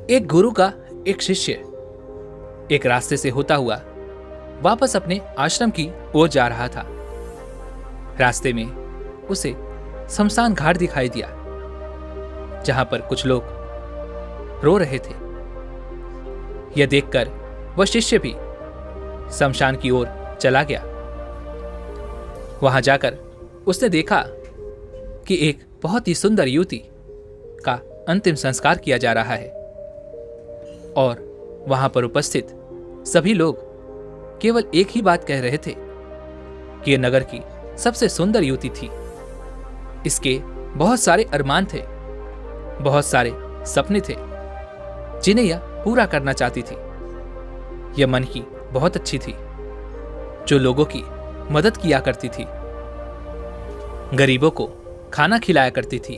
एक गुरु का एक शिष्य एक रास्ते से होता हुआ वापस अपने आश्रम की ओर जा रहा था। रास्ते में उसे शमशान घाट दिखाई दिया, जहां पर कुछ लोग रो रहे थे। यह देखकर वह शिष्य भी शमशान की ओर चला गया। वहां जाकर उसने देखा कि एक बहुत ही सुंदर युवती का अंतिम संस्कार किया जा रहा है और वहां पर उपस्थित सभी लोग केवल एक ही बात कह रहे थे कि यह नगर की सबसे सुंदर युवती थी। इसके बहुत सारे अरमान थे, बहुत सारे सपने थे जिन्हें यह पूरा करना चाहती थी। यह मन की बहुत अच्छी थी, जो लोगों की मदद किया करती थी, गरीबों को खाना खिलाया करती थी।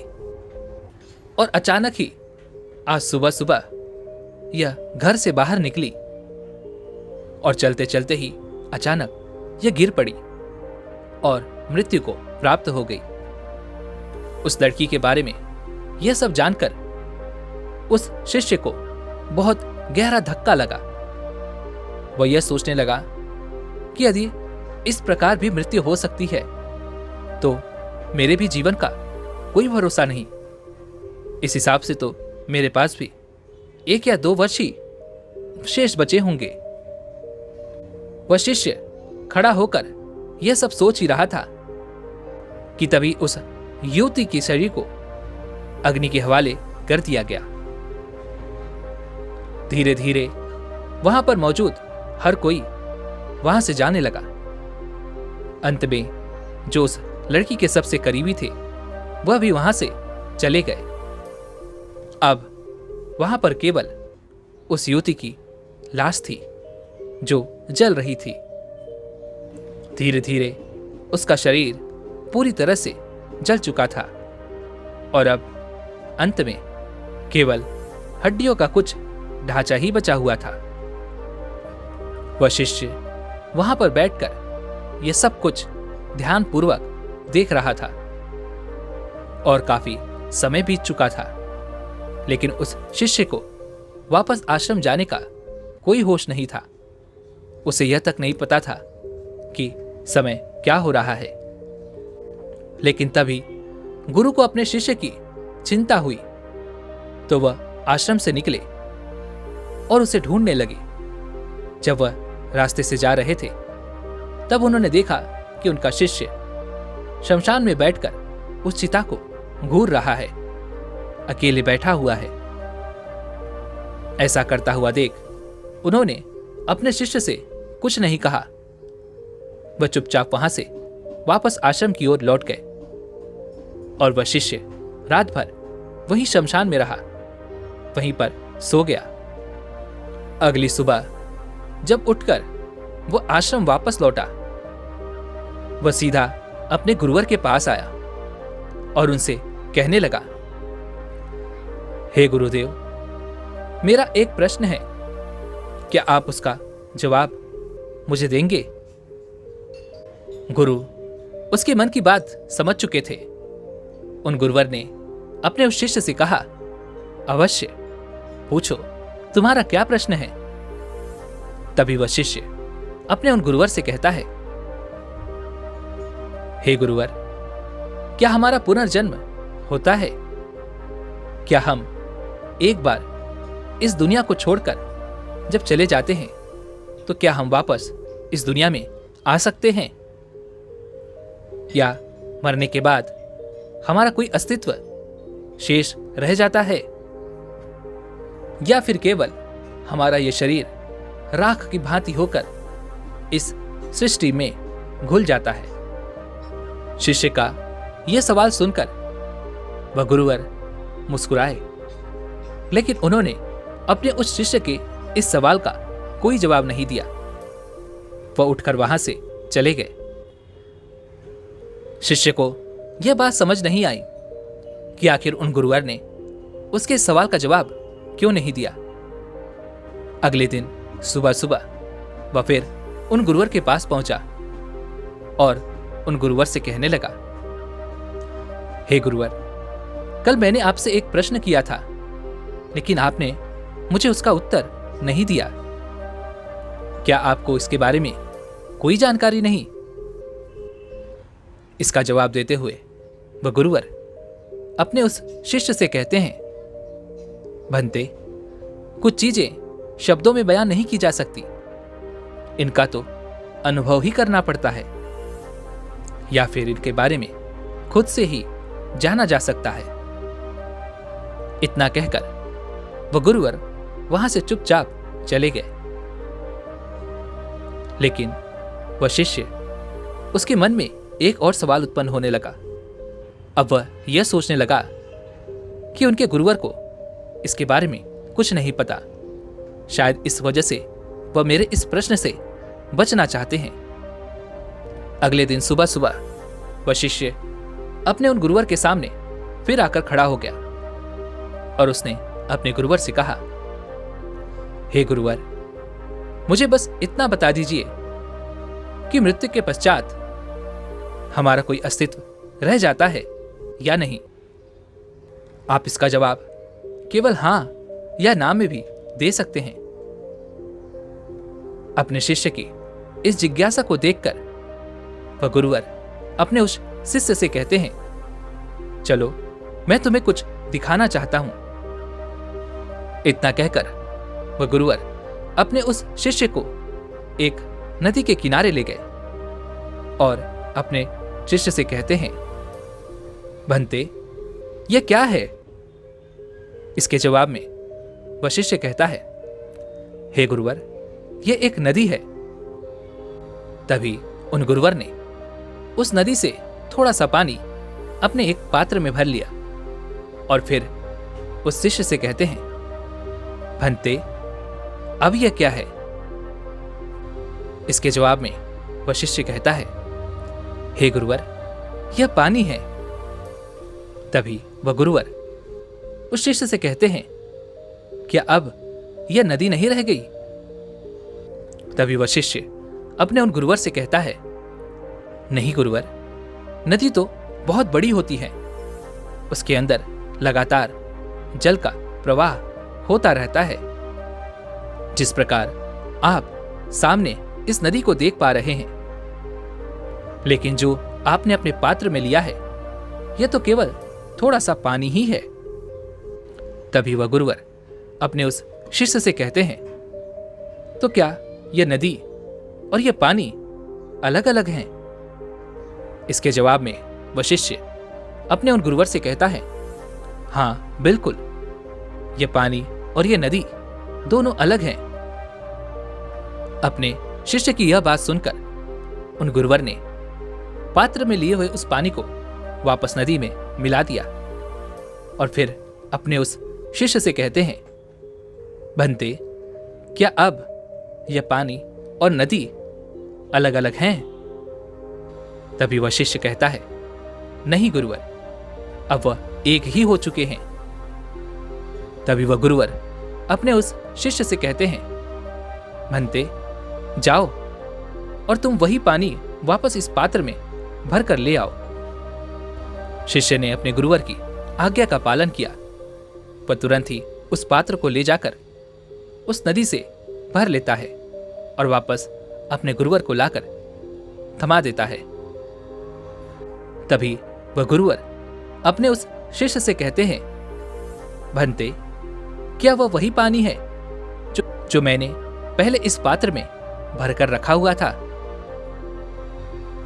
और अचानक ही आज सुबह सुबह यह घर से बाहर निकली और चलते चलते ही अचानक यह गिर पड़ी और मृत्यु को प्राप्त हो गई। उस लड़की के बारे में यह सब जानकर उस शिष्य को बहुत गहरा धक्का लगा। वह यह सोचने लगा कि यदि इस प्रकार भी मृत्यु हो सकती है तो मेरे भी जीवन का कोई भरोसा नहीं। इस हिसाब से तो मेरे पास भी 1 या 2 वर्ष ही शेष बचे होंगे। वह शिष्य खड़ा होकर यह सब सोच ही रहा था कि तभी उस युवती के शरीर को अग्नि के हवाले कर दिया गया। धीरे धीरे वहां पर मौजूद हर कोई वहां से जाने लगा। अंत में जो उस लड़की के सबसे करीबी थे वह भी वहां से चले गए। अब वहां पर केवल उस युवती की लाश थी जो जल रही थी। धीरे धीरे उसका शरीर पूरी तरह से जल चुका था और अब अंत में केवल हड्डियों का कुछ ढांचा ही बचा हुआ था। वह शिष्य वहां पर बैठकर यह सब कुछ ध्यानपूर्वक देख रहा था और काफी समय बीत चुका था, लेकिन उस शिष्य को वापस आश्रम जाने का कोई होश नहीं था। उसे यह तक नहीं पता था कि समय क्या हो रहा है। लेकिन तभी गुरु को अपने शिष्य की चिंता हुई तो वह आश्रम से निकले और उसे ढूंढने लगे। जब वह रास्ते से जा रहे थे तब उन्होंने देखा कि उनका शिष्य शमशान में बैठकर उस चिता को घूर रहा है, अकेले बैठा हुआ है। ऐसा करता हुआ देख उन्होंने अपने शिष्य से कुछ नहीं कहा। वह चुपचाप वहां से वापस आश्रम की ओर लौट गए और वह शिष्य रात भर वहीं शमशान में रहा, वहीं पर सो गया। अगली सुबह जब उठकर वह आश्रम वापस लौटा, वह सीधा अपने गुरुवर के पास आया और उनसे कहने लगा, हे गुरुदेव, मेरा एक प्रश्न है, क्या आप उसका जवाब मुझे देंगे? गुरु उसके मन की बात समझ चुके थे। उन गुरुवर ने अपने उस शिष्य से कहा, अवश्य पूछो, तुम्हारा क्या प्रश्न है? तभी वह शिष्य अपने उन गुरुवर से कहता है, हे गुरुवर, क्या हमारा पुनर्जन्म होता है? क्या हम एक बार इस दुनिया को छोड़कर जब चले जाते हैं तो क्या हम वापस इस दुनिया में आ सकते हैं, या मरने के बाद हमारा कोई अस्तित्व शेष रह जाता है, या फिर केवल हमारा यह शरीर राख की भांति होकर इस सृष्टि में घुल जाता है? शिष्य का यह सवाल सुनकर वह गुरुवर मुस्कुराए, लेकिन उन्होंने अपने उस शिष्य के इस सवाल का कोई जवाब नहीं दिया। वह उठकर वहां से चले गए। शिष्य को यह बात समझ नहीं आई कि आखिर उन गुरुवर ने उसके सवाल का जवाब क्यों नहीं दिया। अगले दिन सुबह सुबह वह फिर उन गुरुवर के पास पहुंचा और उन गुरुवर से कहने लगा, हे गुरुवर, कल मैंने आपसे एक प्रश्न किया था, लेकिन आपने मुझे उसका उत्तर नहीं दिया। क्या आपको इसके बारे में कोई जानकारी नहीं? इसका जवाब देते हुए वह गुरुवर अपने उस शिष्य से कहते हैं, भंते, कुछ चीजें शब्दों में बयान नहीं की जा सकती, इनका तो अनुभव ही करना पड़ता है, या फिर इनके बारे में खुद से ही जाना जा सकता है। इतना कहकर वह गुरुवर वहां से चुपचाप चले गए। लेकिन वह शिष्य, उसके मन में एक और सवाल उत्पन्न होने लगा। अब वह यह सोचने लगा कि उनके गुरुवर को इसके बारे में कुछ नहीं पता। शायद इस वजह से वह मेरे इस प्रश्न से बचना चाहते हैं। अगले दिन सुबह सुबह वह शिष्य अपने उन गुरुवर के सामने फिर आकर खड़ा हो गया और उसने अपने गुरुवर से कहा, हे गुरुवर, मुझे बस इतना बता दीजिए कि मृत्यु के पश्चात हमारा कोई अस्तित्व रह जाता है या नहीं। आप इसका जवाब केवल हां या ना में भी दे सकते हैं। अपने शिष्य की इस जिज्ञासा को देखकर वह गुरुवर अपने उस शिष्य से कहते हैं, चलो मैं तुम्हें कुछ दिखाना चाहता हूं। इतना कहकर वह गुरुवर अपने उस शिष्य को एक नदी के किनारे ले गए और अपने शिष्य से कहते हैं, भंते, यह क्या है? इसके जवाब में वह शिष्य कहता है, हे गुरुवर, यह एक नदी है। तभी उन गुरुवर ने उस नदी से थोड़ा सा पानी अपने एक पात्र में भर लिया और फिर उस शिष्य से कहते हैं, भंते, अब यह क्या है? इसके जवाब में वह शिष्य कहता है, हे गुरुवर, यह पानी है। तभी वह गुरुवर उस शिष्य से कहते हैं, क्या अब यह नदी नहीं रह गई? तभी वह शिष्य अपने उन गुरुवर से कहता है, नहीं गुरुवर, नदी तो बहुत बड़ी होती है, उसके अंदर लगातार जल का प्रवाह होता रहता है। जिस प्रकार आप सामने इस नदी को देख पा रहे हैं, लेकिन जो आपने अपने पात्र में लिया है यह तो केवल थोड़ा सा पानी ही है। तभी वह गुरुवर अपने उस शिष्य से कहते हैं, तो क्या यह नदी और यह पानी अलग अलग हैं? इसके जवाब में वह शिष्य अपने उन गुरुवर से कहता है, हाँ बिल्कुल, यह पानी और यह नदी दोनों अलग हैं। अपने शिष्य की यह बात सुनकर उन गुरुवर ने पात्र में लिए हुए उस पानी को वापस नदी में मिला दिया और फिर अपने उस शिष्य से कहते हैं, भंते, क्या अब यह पानी और नदी अलग अलग हैं? तभी वह शिष्य कहता है, नहीं गुरुवर, अब वह एक ही हो चुके हैं। तभी वह गुरुवर अपने उस शिष्य से कहते हैं, भंते, जाओ और तुम वही पानी वापस इस पात्र में भर कर ले आओ। शिष्य ने अपने गुरुवर की आज्ञा का पालन किया। वह तुरंत ही उस पात्र को ले जाकर उस नदी से भर लेता है और वापस अपने गुरुवर को लाकर थमा देता है। तभी वह गुरुवर अपने उस शिष्य से कहते हैं, भंते, क्या वह वही पानी है जो मैंने पहले इस पात्र में भरकर रखा हुआ था?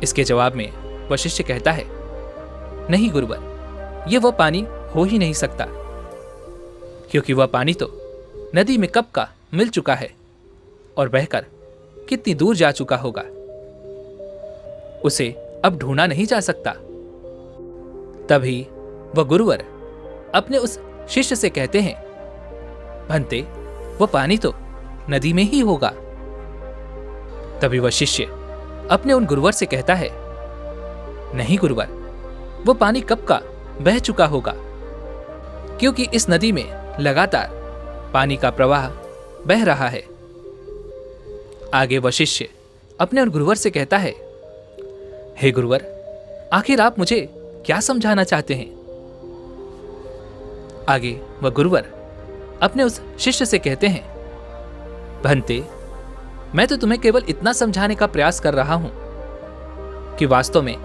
इसके जवाब में वह शिष्य कहता है, नहीं गुरुवर, यह वह पानी हो ही नहीं सकता, क्योंकि वह पानी तो नदी में कब का मिल चुका है और बहकर कितनी दूर जा चुका होगा, उसे अब ढूंढा नहीं जा सकता। तभी वह गुरुवर अपने उस शिष्य से कहते हैं, भंते, वह पानी तो नदी में ही होगा। तभी वह शिष्य अपने उन गुरुवर से कहता है, नहीं गुरुवर, वह पानी कब का बह चुका होगा, क्योंकि इस नदी में लगातार पानी का प्रवाह बह रहा है। आगे वह शिष्य अपने उन गुरुवर से कहता है, हे गुरुवर, आखिर आप मुझे क्या समझाना चाहते हैं? आगे वह गुरुवर अपने उस शिष्य से कहते हैं, भंते, मैं तो तुम्हें केवल इतना समझाने का प्रयास कर रहा हूं कि वास्तव में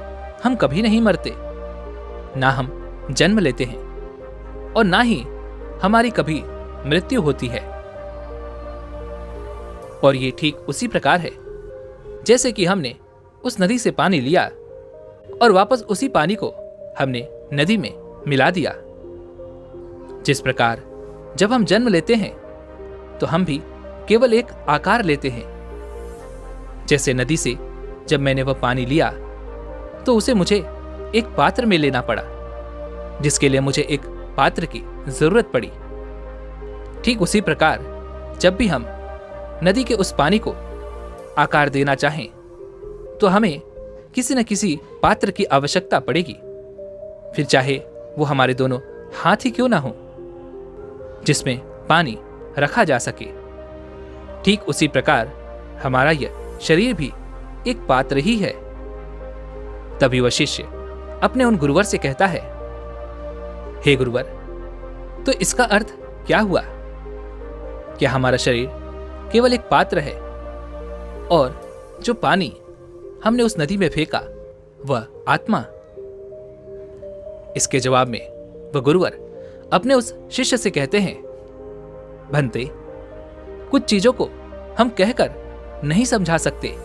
हम कभी नहीं मरते, ना हम जन्म लेते हैं और ना ही हमारी कभी मृत्यु होती है। और ये ठीक उसी प्रकार है जैसे कि हमने उस नदी से पानी लिया और वापस उसी पानी को हमने नदी में मिला दिया। जिस प्रकार जब हम जन्म लेते हैं तो हम भी केवल एक आकार लेते हैं। जैसे नदी से जब मैंने वह पानी लिया तो उसे मुझे एक पात्र में लेना पड़ा, जिसके लिए मुझे एक पात्र की जरूरत पड़ी। ठीक उसी प्रकार जब भी हम नदी के उस पानी को आकार देना चाहें तो हमें किसी न किसी पात्र की आवश्यकता पड़ेगी, फिर चाहे वो हमारे दोनों हाथ ही क्यों ना हो, जिसमें पानी रखा जा सके। ठीक उसी प्रकार हमारा यह शरीर भी एक पात्र ही है। तभी वह शिष्य अपने उन गुरुवर से कहता है, हे गुरुवर, तो इसका अर्थ क्या हुआ? क्या हमारा शरीर केवल एक पात्र है और जो पानी हमने उस नदी में फेंका वह आत्मा? इसके जवाब में वह गुरुवर अपने उस शिष्य से कहते हैं, भंते, कुछ चीजों को हम कहकर नहीं समझा सकते,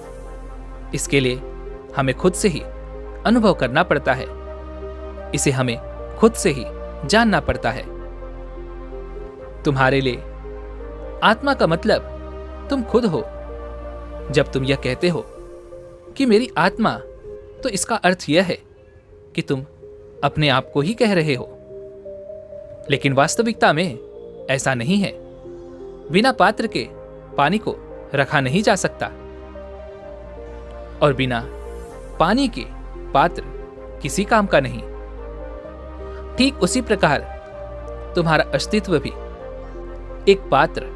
इसके लिए हमें खुद से ही अनुभव करना पड़ता है, इसे हमें खुद से ही जानना पड़ता है। तुम्हारे लिए आत्मा का मतलब तुम खुद हो। जब तुम यह कहते हो कि मेरी आत्मा, तो इसका अर्थ यह है कि तुम अपने आप को ही कह रहे हो, लेकिन वास्तविकता में ऐसा नहीं है। बिना पात्र के पानी को रखा नहीं जा सकता और बिना पानी के पात्र किसी काम का नहीं। ठीक उसी प्रकार तुम्हारा अस्तित्व भी एक पात्र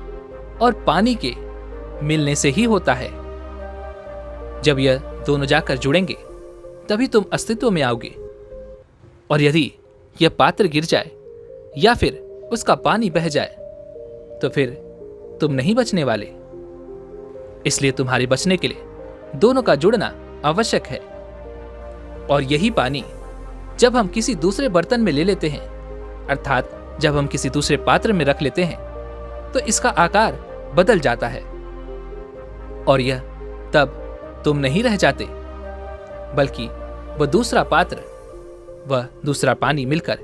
और पानी के मिलने से ही होता है। जब यह दोनों जाकर जुड़ेंगे तभी तुम अस्तित्व में आओगे, और यदि यह पात्र गिर जाए या फिर उसका पानी बह जाए तो फिर तुम नहीं बचने वाले। इसलिए तुम्हारे बचने के लिए दोनों का जुड़ना आवश्यक है। और यही पानी जब हम किसी दूसरे बर्तन में ले लेते हैं, अर्थात जब हम किसी दूसरे पात्र में रख लेते हैं, तो इसका आकार बदल जाता है और यह तब तुम नहीं रह जाते, बल्कि वह दूसरा पात्र, वह दूसरा पानी मिलकर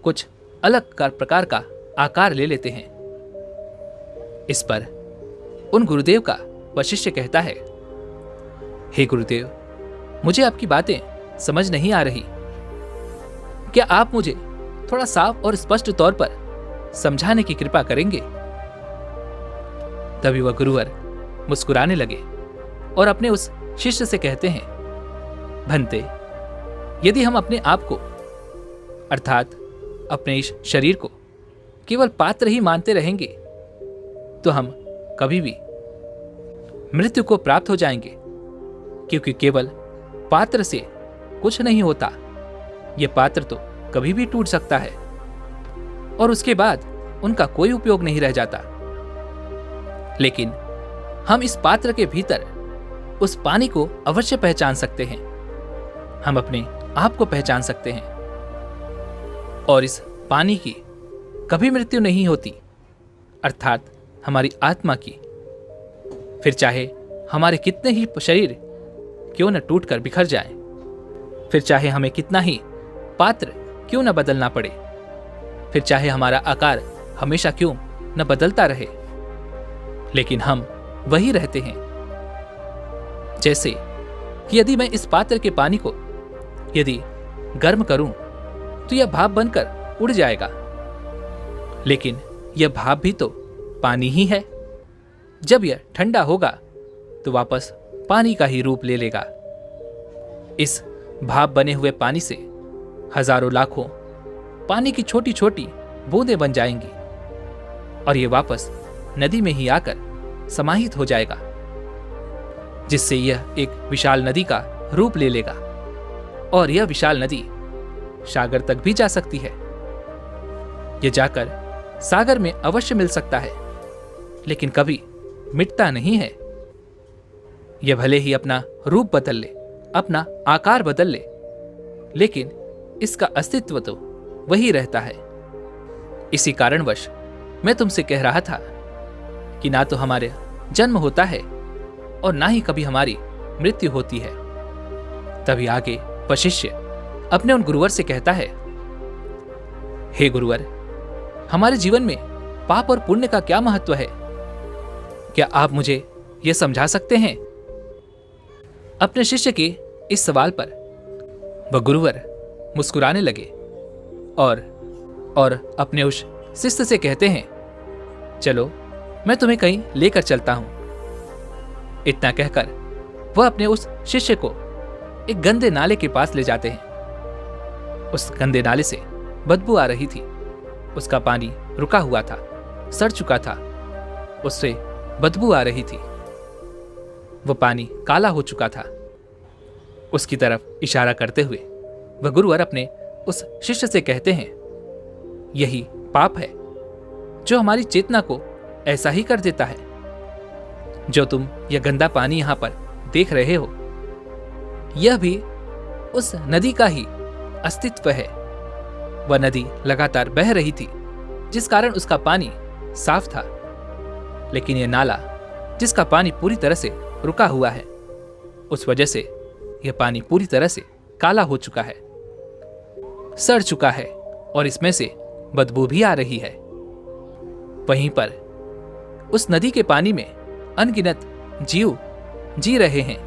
कुछ अलग प्रकार का आकार ले लेते हैं। इस पर उन गुरुदेव का वह शिष्य कहता है, हे गुरुदेव, मुझे आपकी बातें समझ नहीं आ रही। क्या आप मुझे थोड़ा साफ और स्पष्ट तौर पर समझाने की कृपा करेंगे? तभी वह गुरुवर मुस्कुराने लगे और अपने उस शिष्य से कहते हैं, भंते, यदि हम अपने आप को, अर्थात अपने इस शरीर को केवल पात्र ही मानते रहेंगे तो हम कभी भी मृत्यु को प्राप्त हो जाएंगे, क्योंकि केवल पात्र से कुछ नहीं होता। यह पात्र तो कभी भी टूट सकता है और उसके बाद उनका कोई उपयोग नहीं रह जाता। लेकिन हम इस पात्र के भीतर उस पानी को अवश्य पहचान सकते हैं। हम अपने आप को पहचान सकते हैं और इस पानी की कभी मृत्यु नहीं होती, अर्थात हमारी आत्मा की। फिर चाहे हमारे कितने ही शरीर क्यों न टूटकर बिखर जाएं, फिर चाहे हमें कितना ही पात्र क्यों न बदलना पड़े, फिर चाहे हमारा आकार हमेशा क्यों न बदलता रहे, लेकिन हम वही रहते हैं। जैसे कि यदि मैं इस पात्र के पानी को यदि गर्म करूं तो यह भाप बनकर उड़ जाएगा, लेकिन यह भाप भी तो पानी ही है। जब यह ठंडा होगा तो वापस पानी का ही रूप ले लेगा। इस भाप बने हुए पानी से हजारों लाखों पानी की छोटी छोटी बूंदें बन जाएंगी और ये वापस नदी में ही आकर समाहित हो जाएगा, जिससे यह एक विशाल नदी का रूप ले लेगा और यह विशाल नदी सागर तक भी जा सकती है। यह जाकर सागर में अवश्य मिल सकता है, लेकिन कभी मिटता नहीं है। यह भले ही अपना रूप बदल ले, अपना आकार बदल ले, लेकिन इसका अस्तित्व तो वही रहता है। इसी कारणवश मैं तुमसे कह रहा था कि ना तो हमारे जन्म होता है और ना ही कभी हमारी मृत्यु होती है। तभी आगे वह शिष्य अपने उन गुरुवर से कहता है, हे गुरुवर, हमारे जीवन में पाप और पुण्य का क्या महत्व है? क्या आप मुझे यह समझा सकते हैं? अपने शिष्य के इस सवाल पर वह गुरुवर मुस्कुराने लगे और अपने उस शिष्य से कहते हैं, चलो मैं तुम्हें कहीं लेकर चलता हूं। इतना कहकर वह अपने उस शिष्य को एक गंदे नाले के पास ले जाते हैं। उस गंदे नाले से बदबू आ रही थी। उसका पानी रुका हुआ था, सड़ चुका था, उससे बदबू आ रही थी। वह पानी काला हो चुका था। उसकी तरफ इशारा करते हुए वह गुरुवर अपने उस शिष्य से कहते हैं, यही पाप है जो हमारी चेतना को ऐसा ही कर देता है। जो तुम यह गंदा पानी यहां पर देख रहे हो, यह भी उस नदी का ही अस्तित्व है। वह नदी लगातार बह रही थी, जिस कारण उसका पानी साफ था, लेकिन यह नाला जिसका पानी पूरी तरह से रुका हुआ है, उस वजह से यह पानी पूरी तरह से काला हो चुका है, सड़ चुका है और इसमें से बदबू भी आ रही है। वहीं पर उस नदी के पानी में अनगिनत जीव जी रहे हैं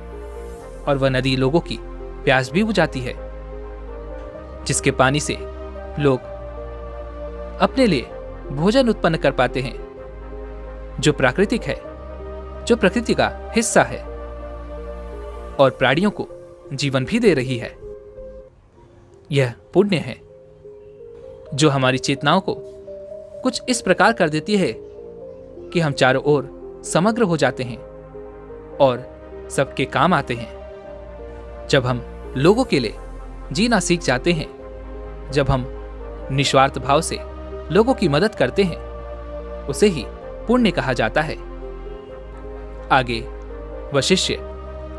और वह नदी लोगों की प्यास भी बुझाती है, जिसके पानी से लोग अपने लिए भोजन उत्पन्न कर पाते हैं, जो प्राकृतिक है, जो प्रकृति का हिस्सा है और प्राणियों को जीवन भी दे रही है। यह पुण्य है जो हमारी चेतनाओं को कुछ इस प्रकार कर देती है कि हम चारों ओर समग्र हो जाते हैं और सबके काम आते हैं। जब हम लोगों के लिए जीना सीख जाते हैं, जब हम निस्वार्थ भाव से लोगों की मदद करते हैं, उसे ही पुण्य कहा जाता है। आगे वह शिष्य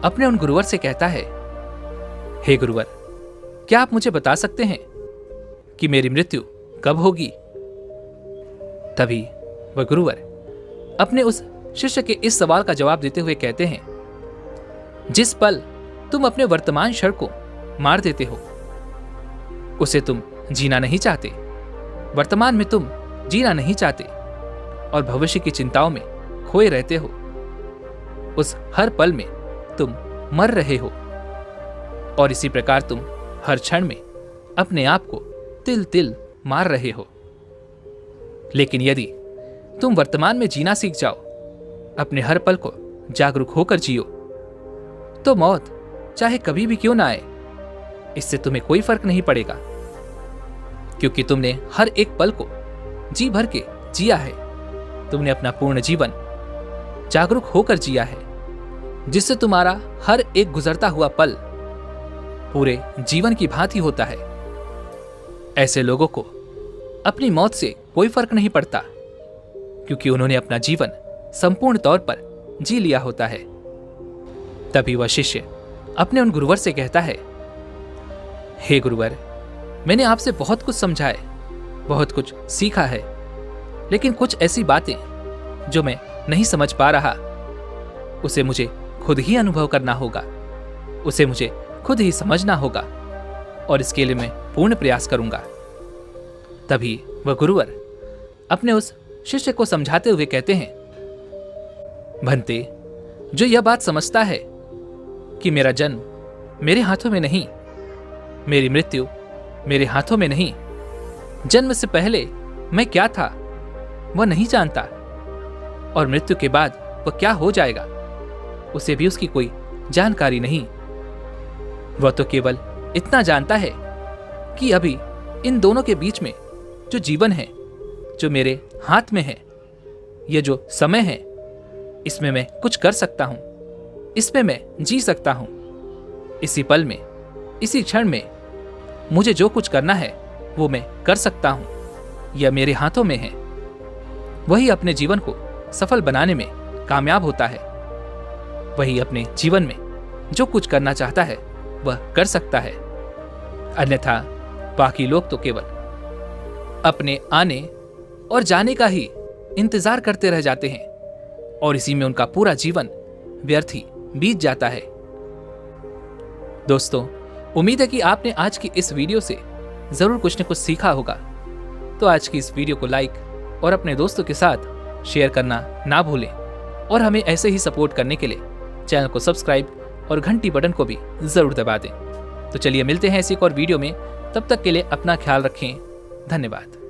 अपने उन गुरुवर से कहता है, हे गुरुवर, क्या आप मुझे बता सकते हैं कि मेरी मृत्यु कब होगी? तभी वह गुरुवर अपने उस शिष्य के इस सवाल का जवाब देते हुए कहते हैं, जिस पल तुम अपने वर्तमान क्षण को मार देते हो, उसे तुम जीना नहीं चाहते। वर्तमान में तुम जीना नहीं चाहते और भविष्य की चिंताओं में खोए रहते हो। उस हर पल में तुम मर रहे हो और इसी प्रकार तुम हर क्षण में अपने आप को तिल तिल मार रहे हो। लेकिन यदि तुम वर्तमान में जीना सीख जाओ, अपने हर पल को जागरूक होकर जियो, तो मौत चाहे कभी भी क्यों ना आए, इससे तुम्हें कोई फर्क नहीं पड़ेगा, क्योंकि तुमने हर एक पल को जी भर के जिया है। तुमने अपना पूर्ण जीवन जागरूक होकर जिया है, जिससे तुम्हारा हर एक गुजरता हुआ पल पूरे जीवन की भांति होता है। ऐसे लोगों को अपनी मौत से कोई फर्क नहीं पड़ता, क्योंकि उन्होंने अपना जीवन संपूर्ण तौर पर जी लिया होता है। तभी वह शिष्य अपने उन गुरुवर से कहता है, हे गुरुवर, मैंने आपसे बहुत कुछ समझा है, बहुत कुछ सीखा है, लेकिन कुछ ऐसी बातें जो मैं नहीं समझ पा रहा, उसे मुझे खुद ही अनुभव करना होगा, उसे मुझे खुद ही समझना होगा और इसके लिए मैं पूर्ण प्रयास करूंगा। तभी वह गुरुवर अपने उस शिष्य को समझाते हुए कहते हैं, भंते, जो यह बात समझता है कि मेरा जन्म मेरे हाथों में नहीं, मेरी मृत्यु मेरे हाथों में नहीं, जन्म से पहले मैं क्या था वह नहीं जानता और मृत्यु के बाद वह क्या हो जाएगा उसे भी उसकी कोई जानकारी नहीं। वह तो केवल इतना जानता है कि अभी इन दोनों के बीच में जो जीवन है, जो मेरे हाथ में है, यह जो समय है, इसमें मैं कुछ कर सकता हूं, इसमें मैं जी सकता हूं। इसी पल में, इसी क्षण में मुझे जो कुछ करना है वो मैं कर सकता हूं। यह मेरे हाथों में है वही अपने जीवन को सफल बनाने में कामयाब होता है। वही अपने जीवन में जो कुछ करना चाहता है वह कर सकता है। अन्यथा बाकी लोग तो केवल अपने आने और जाने का ही इंतजार करते रह जाते हैं और इसी में उनका पूरा जीवन व्यर्थ ही बीत जाता है। दोस्तों, उम्मीद है कि आपने आज की इस वीडियो से जरूर कुछ न कुछ सीखा होगा। तो आज की इस वीडियो को लाइक और अपने दोस्तों के साथ शेयर करना ना भूलें और हमें ऐसे ही सपोर्ट करने के लिए चैनल को सब्सक्राइब और घंटी बटन को भी जरूर दबा दें। तो चलिए मिलते हैं ऐसी एक और वीडियो में, तब तक के लिए अपना ख्याल रखें। धन्यवाद।